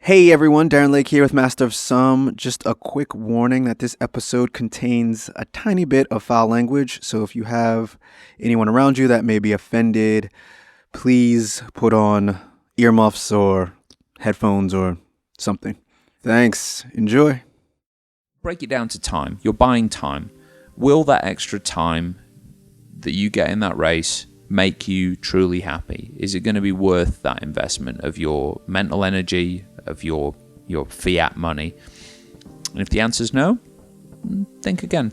Hey everyone, Daren Lake here with Master of Some. Just a quick warning that this episode contains a tiny bit of foul language, so if you have anyone around you that may be offended, please put on earmuffs or headphones or something. Thanks. Enjoy. Break it down to time. You're buying time. Will that extra time that you get in that race make you truly happy? Is it going to be worth that investment of your mental energy, of your fiat money? And if the answer is no, think again.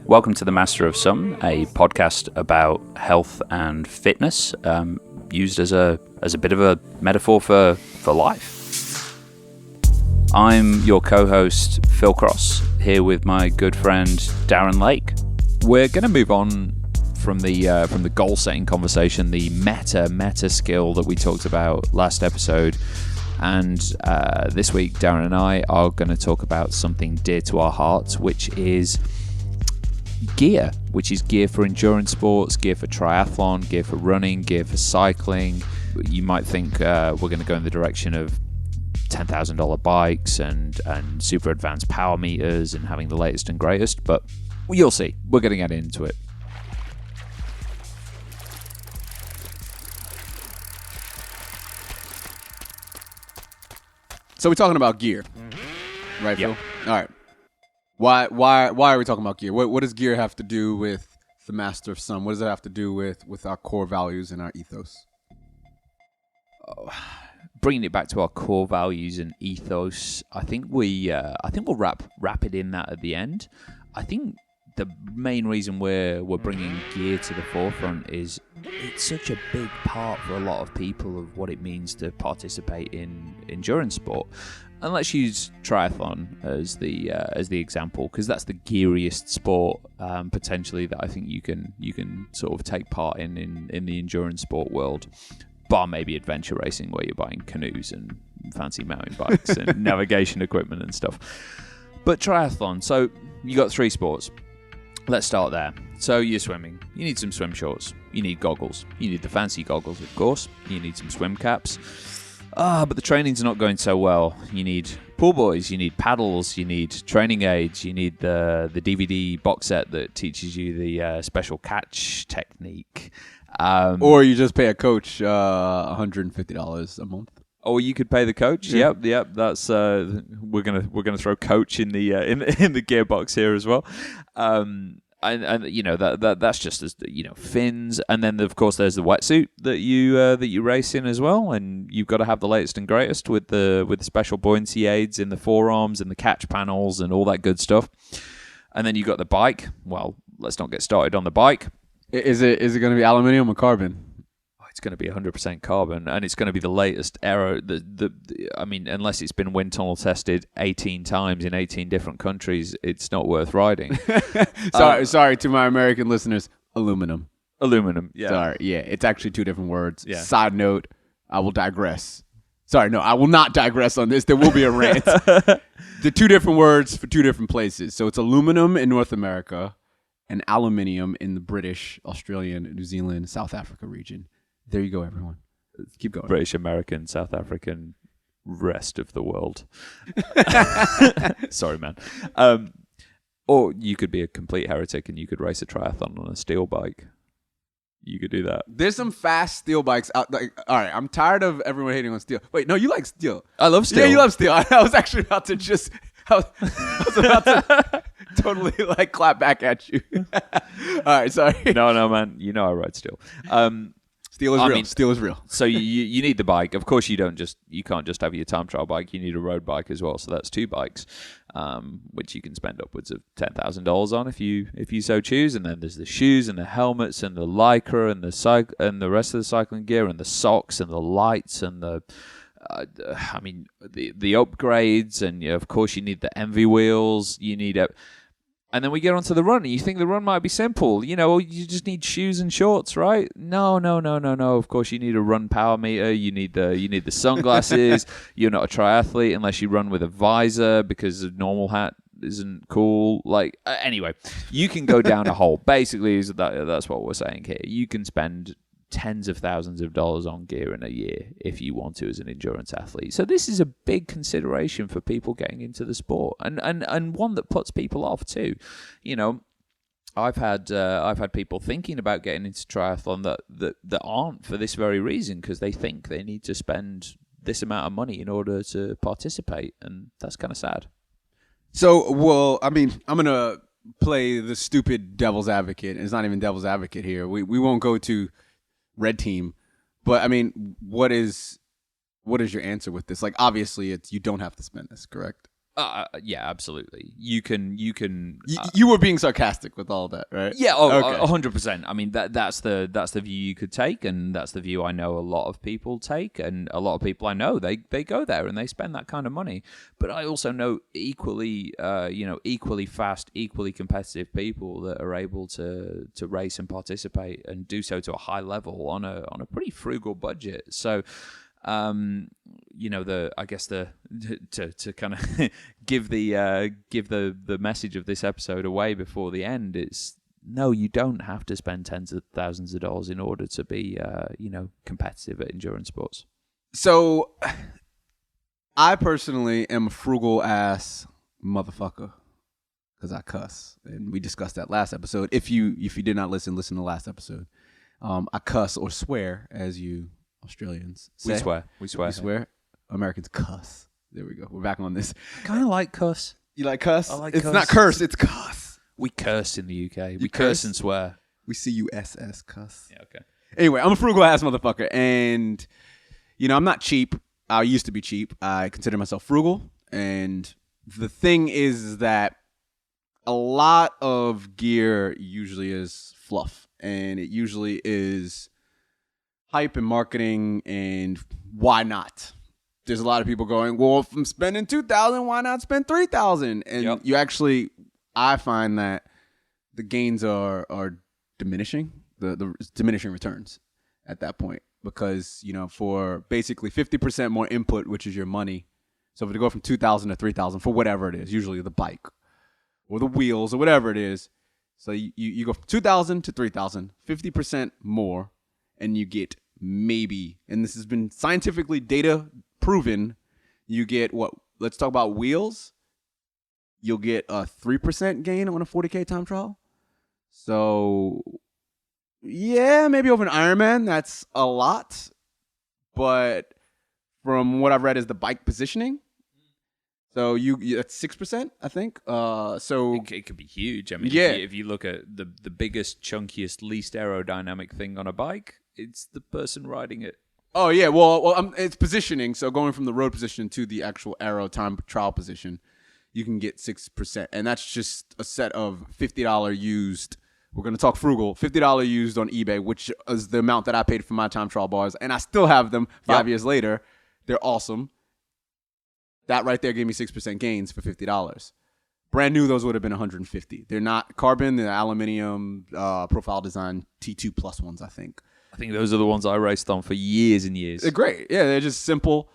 Welcome to the Master of Some, a podcast about health and fitness, used as a bit of a metaphor for life. I'm your co-host Phil Cross, here with my good friend Daren Lake. We're going to move on from the goal setting conversation, the meta skill that we talked about last episode, and this week Daren and I are going to talk about something dear to our hearts, which is gear for endurance sports, gear for triathlon, gear for running, gear for cycling. You might think we're going to go in the direction of $10,000 bikes and super advanced power meters and having the latest and greatest, but you'll see. We're going to get into it. So we're talking about gear, right, Phil? Yep. All right. Why are we talking about gear? What does gear have to do with the Master of Some? What does it have to do with our core values and our ethos? Bringing it back to our core values and ethos, I think we'll wrap it in that at the end. I think the main reason we're bringing gear to the forefront is it's such a big part for a lot of people of what it means to participate in endurance sport. And let's use triathlon as the example, because that's the geariest sport potentially that I think you can sort of take part in the endurance sport world, bar maybe adventure racing where you're buying canoes and fancy mountain bikes and navigation equipment and stuff. But triathlon, so you got three sports. Let's start there. So you're swimming. You need some swim shorts. You need goggles. You need the fancy goggles, of course. You need some swim caps. But the training's not going so well. You need pool buoys. You need paddles. You need training aids. You need the DVD box set that teaches you the special catch technique. Or you just pay a coach $150 a month. Or you could pay the coach. Yeah. Yep. That's we're gonna throw coach in the gearbox here as well. And you know that's just as fins, and then of course there's the wetsuit that you race in as well, and you've got to have the latest and greatest with the special buoyancy aids in the forearms and the catch panels and all that good stuff. And then you got the bike. Well, let's not get started on the bike. Is it going to be aluminum or carbon? It's going to be 100% carbon, and it's going to be the latest Aero. I mean, unless it's been wind tunnel tested 18 times in 18 different countries, it's not worth riding. Sorry to my American listeners. Aluminum. Yeah. Sorry. Yeah, it's actually two different words. Yeah. Side note, I will digress. Sorry, no, I will not digress on this. There will be a rant. The two different words for two different places. So it's aluminum in North America and aluminium in the British, Australian, New Zealand, South Africa region. There you go, everyone. Keep going. British, American, South African, rest of the world. Sorry, man. Or you could be a complete heretic and you could race a triathlon on a steel bike. You could do that. There's some fast steel bikes out. Like, all right, I'm tired of everyone hating on steel. Wait, no, you like steel. I love steel. Yeah, you love steel. I was actually about to just... I was about to totally like clap back at you. All right, sorry. No, man. You know I ride steel. Steel is real. Steel is real. So you need the bike. Of course, you can't just have your time trial bike. You need a road bike as well. So that's two bikes, which you can spend upwards of $10,000 on if you so choose. And then there's the shoes and the helmets and the lycra and the rest of the cycling gear and the socks and the lights and the upgrades. And of course, you need the envy wheels. You need And then we get onto the run, and you think the run might be simple. You just need shoes and shorts, right? No. Of course, you need a run power meter. You need the sunglasses. You're not a triathlete unless you run with a visor because a normal hat isn't cool. Anyway, you can go down a hole. Basically, that's what we're saying here. You can spend tens of thousands of dollars on gear in a year if you want to as an endurance athlete. So this is a big consideration for people getting into the sport, and one that puts people off too. You know, I've had people thinking about getting into triathlon that aren't for this very reason, because they think they need to spend this amount of money in order to participate, and that's kind of sad. So, well, I mean, I'm gonna play the stupid devil's advocate. It's not even devil's advocate here. We won't go to red team, but I mean, what is your answer with this? Like, obviously, it's you don't have to spend this, correct? Yeah, absolutely. You can. You were being sarcastic with all that, right? Yeah, Okay. 100%. I mean, that's the view you could take, and that's the view I know a lot of people take, and a lot of people I know they go there and they spend that kind of money. But I also know equally fast, equally competitive people that are able to race and participate and do so to a high level on a pretty frugal budget. So. To kind of give the message of this episode away before the end, it's no, you don't have to spend tens of thousands of dollars in order to be competitive at endurance sports. So I personally am a frugal ass motherfucker because I cuss, and we discussed that last episode. If you did not listen to the last episode. I cuss or swear, as you Australians say. We swear. Americans cuss. There we go. We're back on this. I kind of like cuss. You like cuss? I like it's cuss. not curse, it's cuss. We curse in the UK. We curse? curse and swear. We CUSS cuss. Yeah, okay. Anyway, I'm a frugal ass motherfucker, and I'm not cheap. I used to be cheap. I consider myself frugal, and the thing is that a lot of gear usually is fluff, and it usually is hype and marketing, and why not? There's a lot of people going, well, if I'm spending $2,000, why not spend $3,000? And you actually, I find that the gains are diminishing, the diminishing returns at that point, because for basically 50% more input, which is your money. So if you go from $2,000 to $3,000 for whatever it is, usually the bike or the wheels or whatever it is, so you go from $2,000 to $3,000, 50% more. And you get maybe, and this has been scientifically data proven, you get what? Let's talk about wheels. You'll get a 3% gain on a 40K time trial. So, yeah, maybe over an Ironman, that's a lot. But from what I've read is the bike positioning. So that's 6%, I think. So it could be huge. I mean, yeah. If you look at the biggest, chunkiest, least aerodynamic thing on a bike, it's the person riding it. Oh yeah, well, it's positioning. So going from the road position to the actual Aero time trial position, you can get 6%, and that's just a set of $50 used. We're gonna talk frugal. $50 used on eBay, which is the amount that I paid for my time trial bars, and I still have them 5 years later. They're awesome. That right there gave me 6% gains for $50. Brand new, those would have been $150. They're not carbon, they're aluminum profile design T2 plus ones, I think. I think those are the ones I raced on for years and years. They're great. Yeah, they're just simple.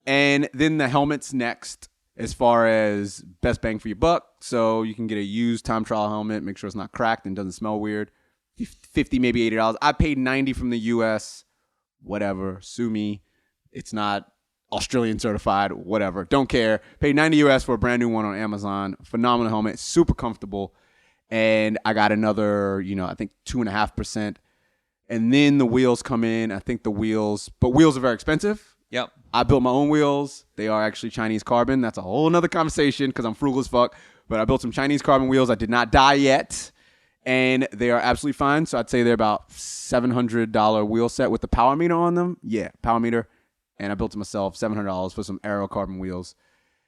And then the helmet's next as far as best bang for your buck. So you can get a used time trial helmet, make sure it's not cracked and doesn't smell weird. $50, maybe $80. I paid $90 from the US. Whatever. Sue me. It's not Australian certified, whatever. Don't care. Paid $90 US for a brand new one on Amazon. Phenomenal helmet. Super comfortable. And I got another, I think 2.5%. And then the wheels come in. I think wheels are very expensive. Yep. I built my own wheels. They are actually Chinese carbon. That's a whole nother conversation because I'm frugal as fuck. But I built some Chinese carbon wheels. I did not die yet. And they are absolutely fine. So I'd say they're about $700 wheel set with the power meter on them. Yeah, power meter. And I built it myself, $700 for some Aero carbon wheels.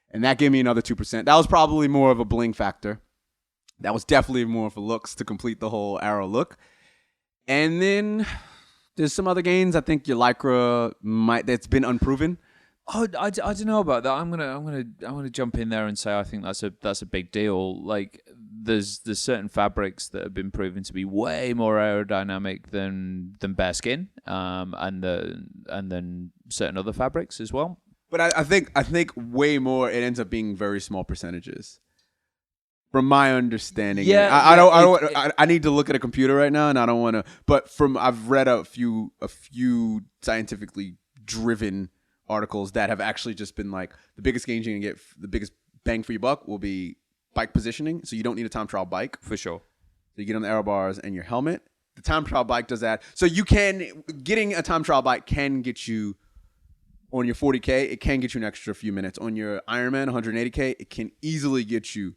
And that gave me another 2%. That was probably more of a bling factor. That was definitely more for looks to complete the whole Aero look. And then there's some other gains. I think your Lycra that's been unproven. Oh, I don't know about that. I'm gonna jump in there and say I think that's a big deal. Like there's certain fabrics that have been proven to be way more aerodynamic than bare skin, and then certain other fabrics as well. But I think way more. It ends up being very small percentages. From my understanding, Yeah, I need to look at a computer right now, and I don't want to. But I've read a few scientifically driven articles that have actually just been like the biggest gain you can get, the biggest bang for your buck will be bike positioning. So you don't need a time trial bike for sure. So you get on the aero bars and your helmet. The time trial bike does that. So getting a time trial bike can get you on your 40K. It can get you an extra few minutes on your Ironman 180K. It can easily get you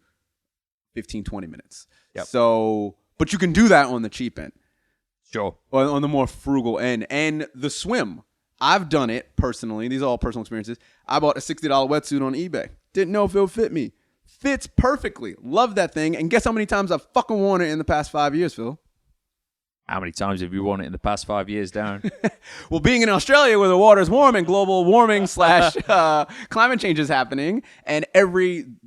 15, 20 minutes. Yep. So, but you can do that on the cheap end. Sure. Or on the more frugal end. And the swim, I've done it personally. These are all personal experiences. I bought a $60 wetsuit on eBay. Didn't know if it would fit me. Fits perfectly. Love that thing. And guess how many times I've fucking worn it in the past 5 years, Phil? How many times have you worn it in the past 5 years, Darren? Well, being in Australia where the water's warm and global warming / climate change is happening, and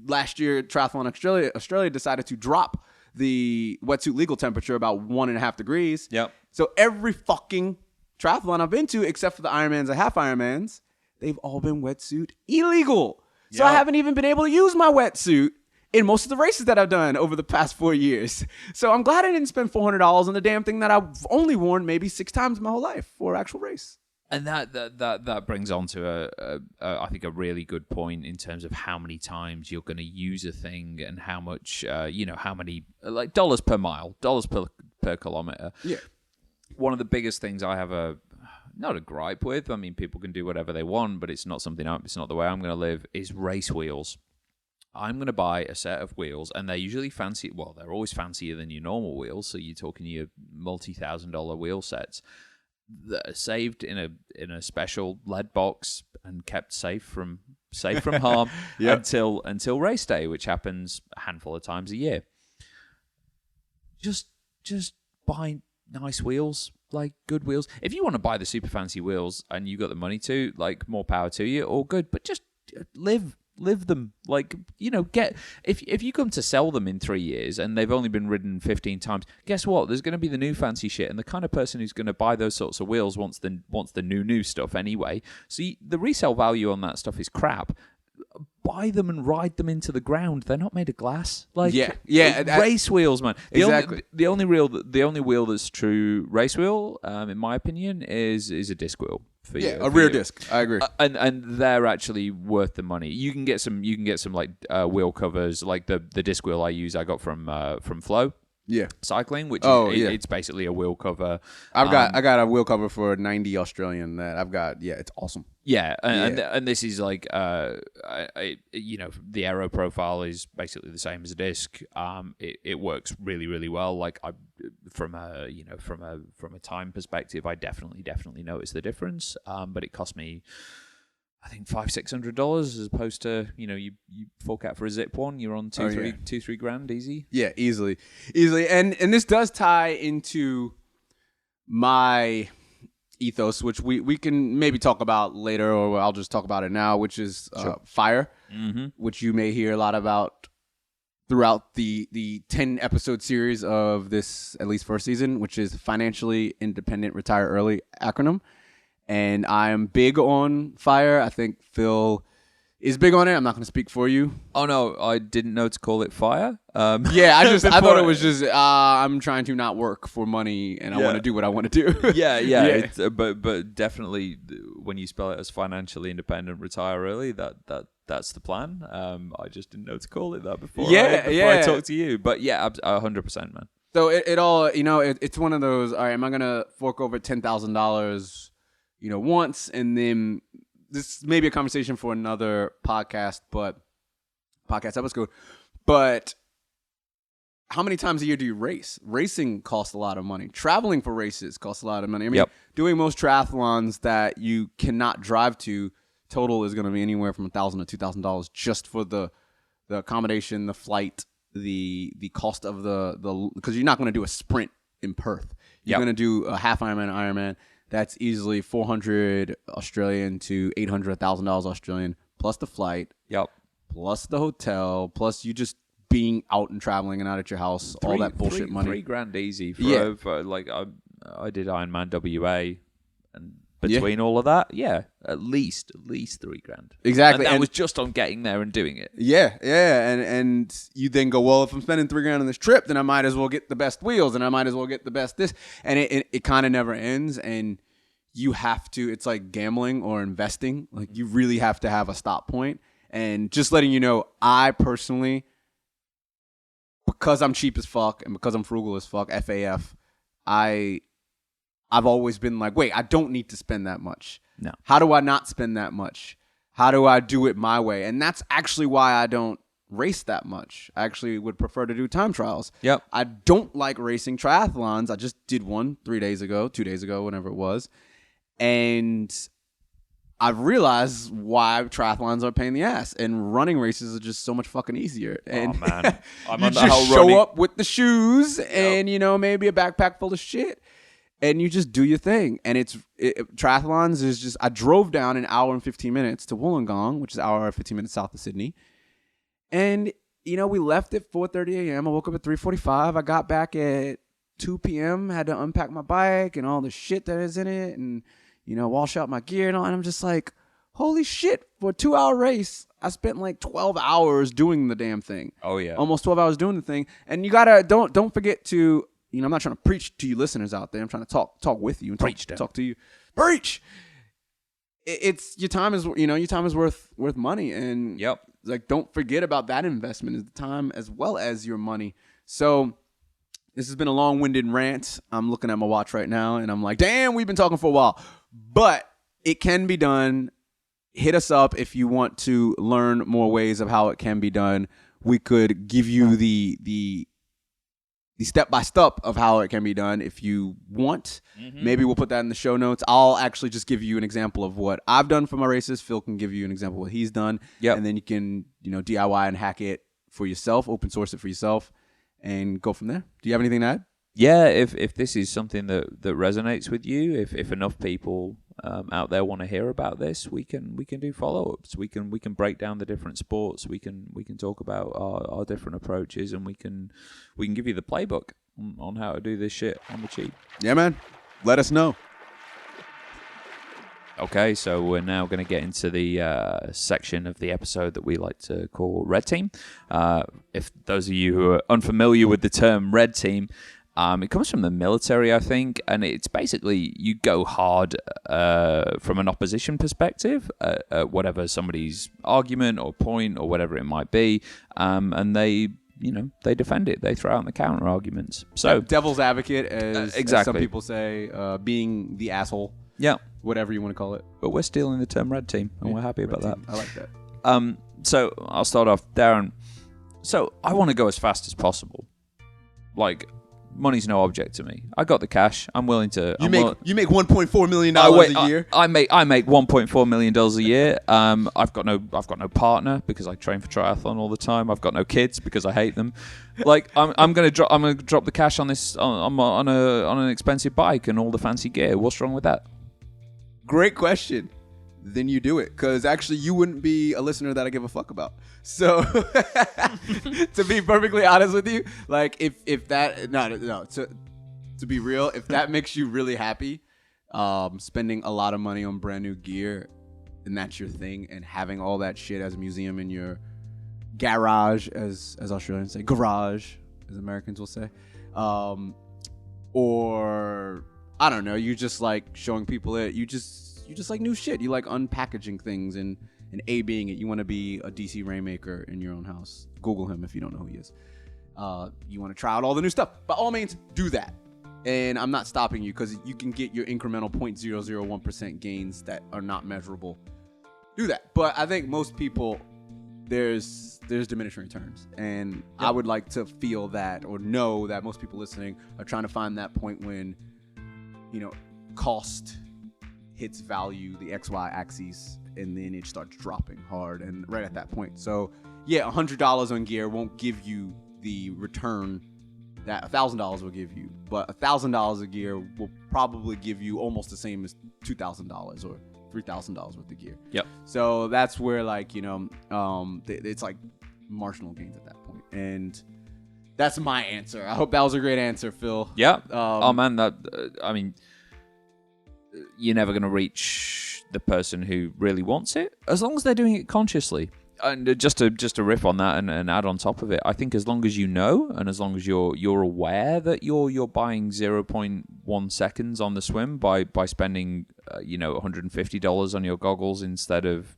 last year triathlon Australia decided to drop the wetsuit legal temperature about 1.5 degrees. Yep. So every fucking triathlon I've been to, except for the Ironmans and half Ironmans, they've all been wetsuit illegal. So I haven't even been able to use my wetsuit in most of the races that I've done over the past 4 years. So I'm glad I didn't spend $400 on the damn thing that I've only worn maybe 6 times in my whole life for an actual race. And that brings on to I think a really good point in terms of how many times you're going to use a thing and how much how many like dollars per mile, dollars per kilometer. Yeah. One of the biggest things I have not a gripe with. I mean, people can do whatever they want, but it's not the way I'm going to live. Is race wheels. I'm going to buy a set of wheels, and they're usually fancy. Well, they're always fancier than your normal wheels. So you're talking your $multi-thousand wheel sets that are saved in a special lead box and kept safe from harm until race day, which happens a handful of times a year. Just buy nice wheels, like good wheels. If you want to buy the super fancy wheels and you got the money to, like, more power to you, all good. But just live them, like, get if you come to sell them in 3 years and they've only been ridden 15 times, guess what, there's going to be the new fancy shit, and the kind of person who's going to buy those sorts of wheels wants the new stuff anyway. So the resale value on that stuff is crap. Buy them and ride them into the ground. They're not made of glass. Like race wheels, man. Exactly. The only wheel that's true race wheel, in my opinion, is a disc wheel. A rear disc. I agree. And they're actually worth the money. You can get some like wheel covers, like the disc wheel I got from Flow. Yeah. Cycling, which it's basically a wheel cover. I got a wheel cover for 90 Australian that I've got. Yeah, it's awesome. Yeah, and this is like the Aero profile is basically the same as a disc. It works really, really well. Like from a time perspective, I definitely notice the difference. But it cost me, I think, $500-$600 as opposed to you fork out for a zip one, you're on $2-3 grand easy. Yeah, easily, and this does tie into my ethos, which we can maybe talk about later, or I'll just talk about it now, which is f.i.r.e, which you may hear a lot about throughout the 10 episode series of this at least first season, which is Financially Independent Retire Early acronym. And I'm big on f.i.r.e. I think Phil is big on it. I'm not going to speak for you. Oh, no, I didn't know to call it fire. Yeah, I thought it was just I'm trying to not work for money, and I want to do what I want to do. Yeah. But definitely when you spell it as financially independent, retire early, that's the plan. I just didn't know to call it that before I talked to you. But yeah, 100%, man. So it all, it's one of those, all right, am I going to fork over $10,000 once, and then this may be a conversation for another podcast episode, but how many times a year do you race? Racing costs a lot of money. Traveling for races costs a lot of money. I mean, doing most triathlons that you cannot drive to, total is going to be anywhere from $1,000 to $2,000 just for the accommodation, the flight, the cost of because you're not going to do a sprint in Perth. You're going to do a half Ironman. That's easily $400 Australian to $800, $1,000 Australian, plus the flight, plus the hotel, plus you just being out and traveling and not at your house, all that bullshit money. $3 grand easy for like I did Ironman WA, and between all of that, at least $3,000. Exactly. And that was just on getting there and doing it. Yeah. And you then go, well, if I'm spending $3,000 on this trip, then I might as well get the best wheels, and I might as well get the best this, and it kind of never ends. And you have to. It's like gambling or investing. Like, you really have to have a stop point. And just letting you know, I personally, because I'm cheap as fuck and because I'm frugal as fuck, FAF, I've always been like, wait, I don't need to spend that much. No. How do I not spend that much? How do I do it my way? And that's actually why I don't race that much. I actually would prefer to do time trials. Yep. I don't like racing triathlons. I just did one 2 days ago, whenever it was. And I've realized why triathlons are a pain in the ass, and running races are just so much fucking easier. And man. I'm you on the just whole show running- up with the shoes and, maybe a backpack full of shit, and you just do your thing. And triathlons is just, I drove down an hour and 15 minutes to Wollongong, which is an hour and 15 minutes south of Sydney. And, we left at 4:30 a.m. I woke up at 3:45. I got back at 2 p.m., had to unpack my bike and all the shit that is in it, and wash out my gear and all. And I'm just like, holy shit, for a 2-hour race, I spent like 12 hours doing the damn thing. Oh, yeah. Almost 12 hours doing the thing. And you gotta, don't forget to, I'm not trying to preach to you listeners out there. I'm trying to talk with you and talk to you. Preach! It's, your time is, your time is worth money. And Yep. like, don't forget about that investment, is the time as well as your money. So this has been a long-winded rant. I'm looking at my watch right now, and I'm like, damn, we've been talking for a while. But it can be done. Hit us up if you want to learn more ways of how it can be done. We could give you the step-by-step of how it can be done if you want. Mm-hmm. Maybe we'll put that in the show notes. I'll actually just give you an example of what I've done for my races. Phil can give you an example of what he's done. Yep. And then you can, DIY and hack it for yourself, open source it for yourself, and go from there. Do you have anything to add? Yeah, if this is something that resonates with you, if enough people out there want to hear about this, we can do follow-ups. We can break down the different sports. We can talk about our different approaches, and we can give you the playbook on how to do this shit on the cheap. Yeah, man. Let us know. Okay, so we're now going to get into the section of the episode that we like to call Red Team. If those of you who are unfamiliar with the term Red Team, it comes from the military, I think, and it's basically you go hard from an opposition perspective at whatever somebody's argument or point or whatever it might be, and they defend it. They throw out the counter arguments. So devil's advocate, as exactly. some people say, being the asshole. Yeah. Whatever you want to call it. But we're stealing the term Red Team, and we're happy about that. I like that. So I'll start off, Daren. So I want to go as fast as possible. Like, money's no object to me. I got the cash. I'm willing to. You make $1.4 million a year. I make $1.4 million a year. I've got no partner because I train for triathlon all the time. I've got no kids because I hate them. Like I'm gonna drop the cash on this on an expensive bike and all the fancy gear. What's wrong with that? Great question. Then you do it, because actually you wouldn't be a listener that I give a fuck about. So to be perfectly honest with you, like if that no to be real, if that makes you really happy, spending a lot of money on brand new gear, and that's your thing, and having all that shit as a museum in your garage, as Australians say, garage as Americans will say, or I don't know, you just like showing people it. You just like new shit. You like unpackaging things and A-being it. You want to be a DC rainmaker in your own house. Google him if you don't know who he is. You want to try out all the new stuff. By all means, do that. And I'm not stopping you, because you can get your incremental 0.001% gains that are not measurable. Do that. But I think most people, there's diminishing returns. And yep. I would like to feel that, or know that most people listening are trying to find that point when, cost hits value, the XY axis, and then it starts dropping hard, and right at that point. So yeah, $100 on gear won't give you the return that $1,000 will give you, but $1,000 a gear will probably give you almost the same as $2,000 or $3,000 worth of gear. Yep. So that's where, like, it's like marginal gains at that point. And that's my answer. I hope that was a great answer, Phil. Yeah. Oh man, you're never going to reach the person who really wants it, as long as they're doing it consciously. And just to riff on that and add on top of it, I think as long as you know, and as long as you're aware that you're buying 0.1 seconds on the swim by spending $150 on your goggles instead of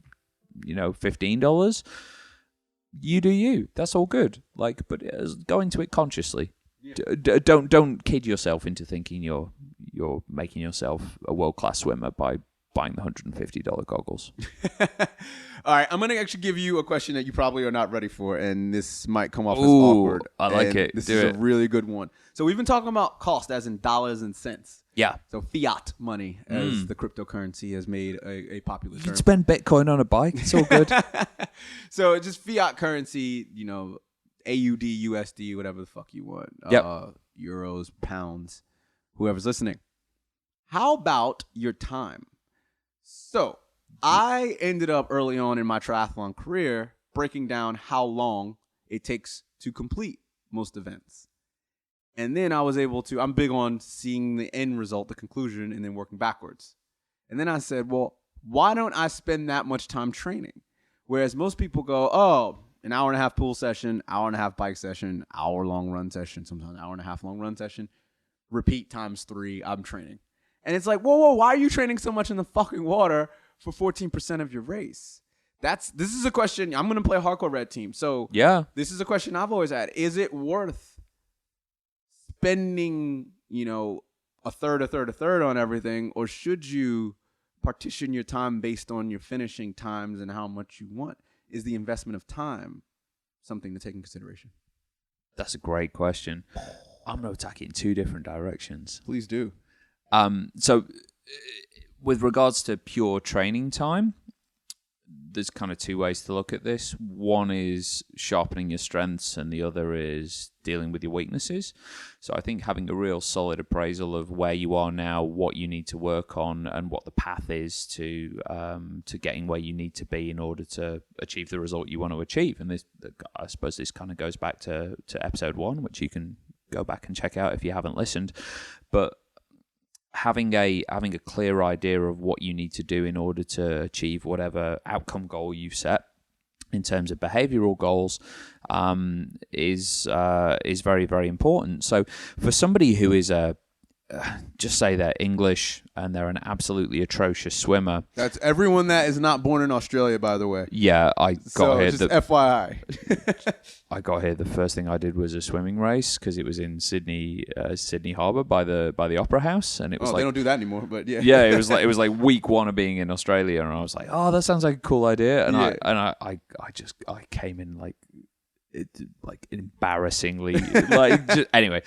$15, you do you. That's all good. Like, but go into it consciously. Yeah. Don't kid yourself into thinking you're making yourself a world-class swimmer by buying the $150 goggles. All right, I'm going to actually give you a question that you probably are not ready for, and this might come off as awkward. I like it. This is a really good one. So we've been talking about cost as in dollars and cents. Yeah. So fiat money, as the cryptocurrency has made a popular term. You can spend Bitcoin on a bike. It's all good. So just fiat currency, AUD, USD, whatever the fuck you want. Yep. Euros, pounds, whoever's listening. How about your time? So I ended up early on in my triathlon career breaking down how long it takes to complete most events. And then I was able to, I'm big on seeing the end result, the conclusion, and then working backwards. And then I said, well, why don't I spend that much time training? Whereas most people go, oh, an hour and a half pool session, hour and a half bike session, hour long run session, sometimes hour and a half long run session, repeat times 3, I'm training. And it's like, whoa, why are you training so much in the fucking water for 14% of your race? This is a question. I'm going to play a hardcore red team. So yeah, this is a question I've always had. Is it worth spending, a third on everything, or should you partition your time based on your finishing times and how much you want? Is the investment of time something to take in consideration? That's a great question. I'm going to attack it in 2 different directions. Please do. So with regards to pure training time, there's kind of 2 ways to look at this. One is sharpening your strengths, and the other is dealing with your weaknesses. So I think having a real solid appraisal of where you are now, what you need to work on, and what the path is to getting where you need to be in order to achieve the result you want to achieve. And this, I suppose, this kind of goes back to episode 1, which you can go back and check out if you haven't listened. But having a clear idea of what you need to do in order to achieve whatever outcome goal you've set in terms of behavioral goals is very, very important. So for somebody who is just say they're English and they're an absolutely atrocious swimmer. That's everyone that is not born in Australia, by the way. Yeah, I got here. Just FYI. I got here. The first thing I did was a swimming race because it was in Sydney Harbour by the Opera House, and it was they don't do that anymore. But yeah, yeah, it was like week 1 of being in Australia, and I was like, oh, that sounds like a cool idea, and I came in like embarrassingly anyway.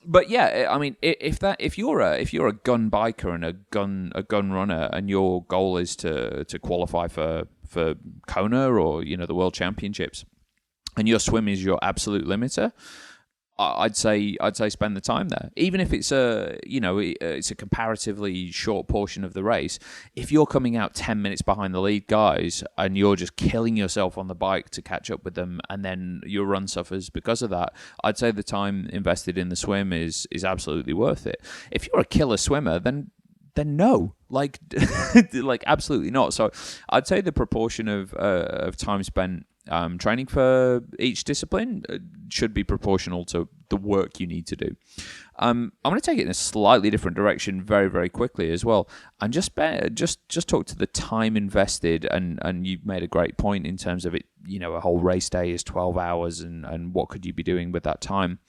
But yeah, I mean, if you're a gun biker and a gun runner, and your goal is to qualify for Kona or the World Championships, and your swim is your absolute limiter, I'd say spend the time there, even if it's it's a comparatively short portion of the race. If you're coming out 10 minutes behind the lead guys and you're just killing yourself on the bike to catch up with them, and then your run suffers because of that, I'd say the time invested in the swim is absolutely worth it. If you're a killer swimmer, then no, like absolutely not. So I'd say the proportion of time spent training for each discipline should be proportional to the work you need to do. I'm going to take it in a slightly different direction very, very quickly as well, and just talk to the time invested. And you made a great point in terms of it. A whole race day is 12 hours, and what could you be doing with that time?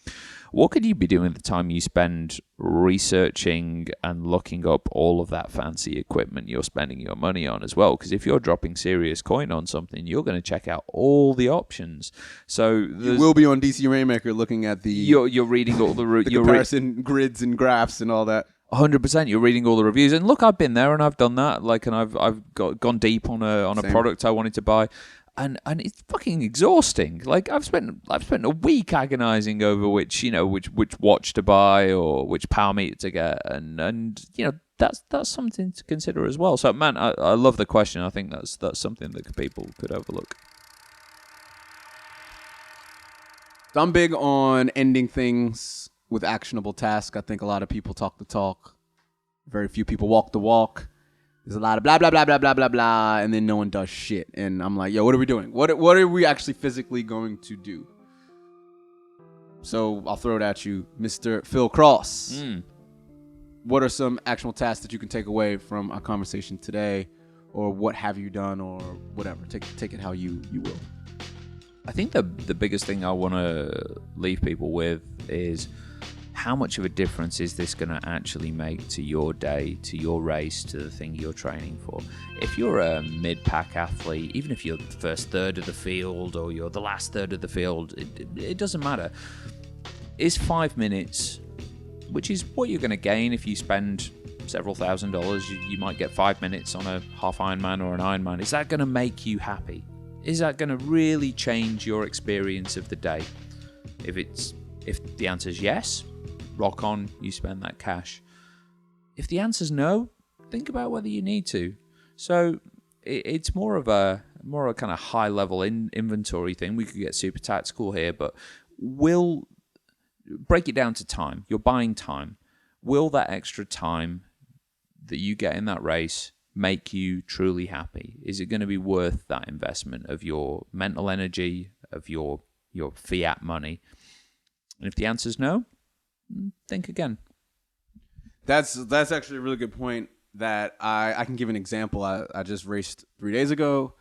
What could you be doing with the time you spend researching and looking up all of that fancy equipment you're spending your money on as well? Because if you're dropping serious coin on something, you're going to check out all the options. So you will be on DC Rainmaker looking at the you're reading all the comparison grids and graphs and all that. 100%. You're reading all the reviews, and look, I've been there and I've done that. And I've gone deep on a product I wanted to buy. And it's fucking exhausting. Like I've spent a week agonizing over which watch to buy or which power meter to get, and that's something to consider as well. So man, I love the question. I think that's something that people could overlook. So I'm big on ending things with actionable tasks. I think a lot of people talk the talk Very few people walk the walk. There's a lot of blah, blah, blah, blah, blah, blah, blah, and then no one does shit. And I'm like, yo, what are we doing? What are we actually physically going to do? So I'll throw it at you, Mr. Phil Cross. What are some actual tasks that you can take away from our conversation today? Or what have you done or whatever? Take it how you will. I think the biggest thing I want to leave people with is how much of a difference is this going to actually make to your day, to your race, to the thing you're training for? If you're a mid-pack athlete, even if you're the first third of the field or you're the last third of the field, it doesn't matter. Is 5 minutes, which is what you're going to gain if you spend several $1,000s, you might get 5 minutes on a half Ironman or an Ironman. Is that going to make you happy? Is that going to really change your experience of the day? If the answer is yes, rock on, you spend that cash. If the answer's no, think about whether you need to. So it's more of a kind of high level inventory thing. We could get super tactical here, but we'll break it down to time. You're buying time. Will that extra time that you get in that race make you truly happy? Is it going to be worth that investment of your mental energy, of your fiat money? And if the answer is no, think again. That's actually a really good point that I can give an example. I just raced 3 days ago.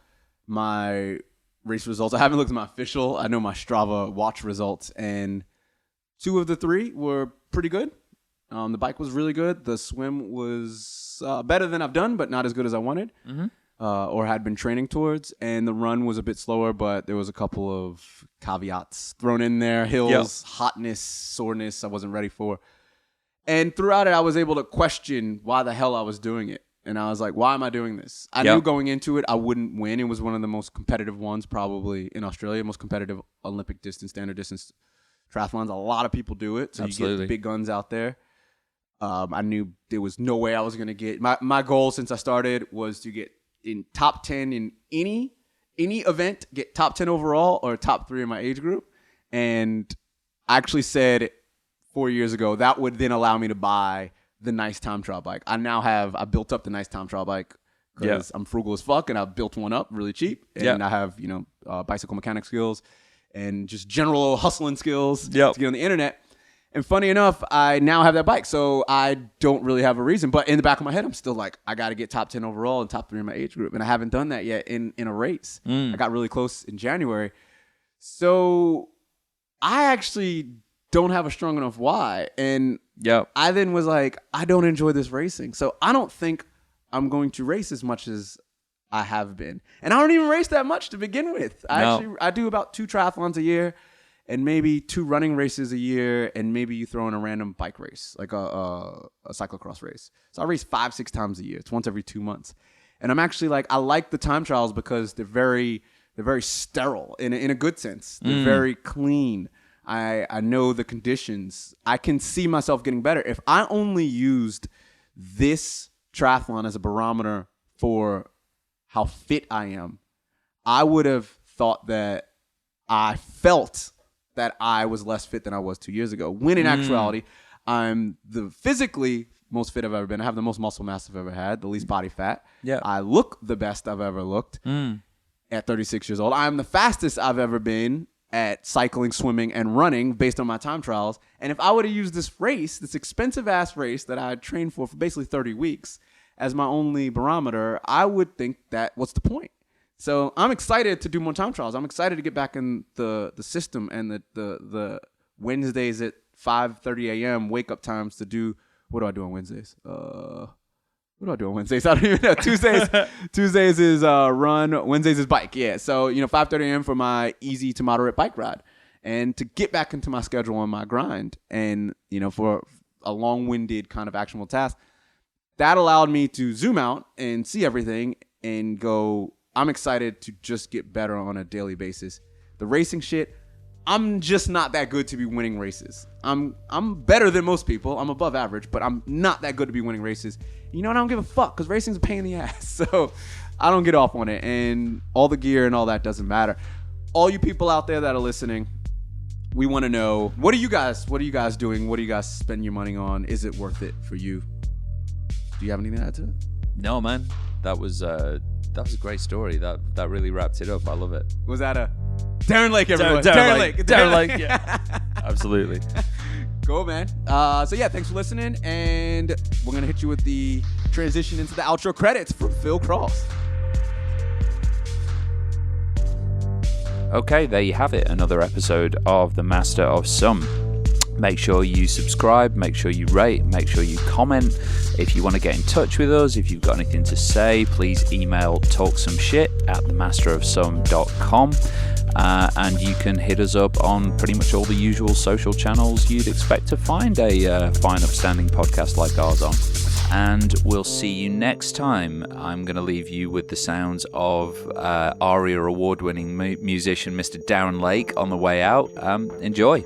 My race results, I haven't looked at my official. I know my Strava watch results, and 2 of the 3 were pretty good. The bike was really good. The swim was better than I've done, but not as good as I wanted or had been training towards. And the run was a bit slower, but there was a couple of caveats thrown in there. Hills, hotness, soreness I wasn't ready for. And throughout it, I was able to question why the hell I was doing it. And I was like, why am I doing this? I knew going into it, I wouldn't win. It was one of the most competitive ones probably in Australia, most competitive Olympic distance, standard distance triathlons. A lot of people do it. So you get the big guns out there. I knew there was no way I was going to get... My goal since I started was to get in top 10 in any event, get top 10 overall or top 3 in my age group. And I actually said 4 years ago, that would then allow me to buy the nice time trial bike. I built up the nice time trial bike because I'm frugal as fuck, and I built one up really cheap. And I have, bicycle mechanic skills and just general hustling skills to get on the internet. And funny enough, I now have that bike, so I don't really have a reason. But in the back of my head, I'm still like, I got to get top 10 overall and top 3 in my age group. And I haven't done that yet in a race. I got really close in January. So I actually don't have a strong enough why. And I then was like, I don't enjoy this racing. So I don't think I'm going to race as much as I have been. And I don't even race that much to begin with. I do about 2 triathlons a year. And maybe 2 running races a year, and maybe you throw in a random bike race, like a cyclocross race. So I race 5-6 times a year. It's once every 2 months. And I'm actually like, I like the time trials because they're very sterile in a good sense. They're very clean. I know the conditions. I can see myself getting better. If I only used this triathlon as a barometer for how fit I am, I would have thought that I felt that I was less fit than I was 2 years ago. When in actuality, I'm the physically most fit I've ever been. I have the most muscle mass I've ever had, the least body fat. I look the best I've ever looked at 36 years old. I'm the fastest I've ever been at cycling, swimming, and running based on my time trials. And if I would have used this race, this expensive-ass race that I had trained for basically 30 weeks as my only barometer, I would think that what's the point? So I'm excited to do more time trials. I'm excited to get back in the system and the Wednesdays at 5:30 a.m. wake up times to do. What do I do on Wednesdays? What do I do on Wednesdays? I don't even know. Tuesdays is run. Wednesdays is bike. Yeah. So 5:30 a.m. for my easy to moderate bike ride, and to get back into my schedule and my grind, and for a long-winded kind of actionable task, that allowed me to zoom out and see everything and go. I'm excited to just get better on a daily basis. The racing shit, I'm just not that good to be winning races. I'm better than most people. I'm above average, but I'm not that good to be winning races. You know what? I don't give a fuck because racing's a pain in the ass. So I don't get off on it. And all the gear and all that doesn't matter. All you people out there that are listening, we want to know, what are you guys doing? What do you guys spend your money on? Is it worth it for you? Do you have anything to add to it? No, man. That was a great story. That really wrapped it up. I love it. Was that a Daren Lake, everyone? Daren Lake. Yeah. Absolutely. Cool, man. So yeah, thanks for listening, and we're gonna hit you with the transition into the outro credits from Phil Cross. Okay, there you have it. Another episode of The Master of Some. Make sure you subscribe, make sure you rate, make sure you comment. If you want to get in touch with us, if you've got anything to say, please email talksomeshit@themasterofsome.com. And you can hit us up on pretty much all the usual social channels you'd expect to find a fine, upstanding podcast like ours on. And we'll see you next time. I'm going to leave you with the sounds of ARIA award-winning musician Mr. Daren Lake on the way out. Enjoy.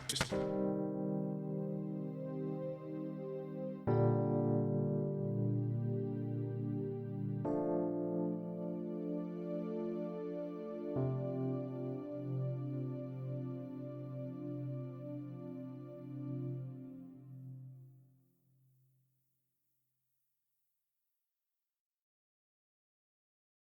Just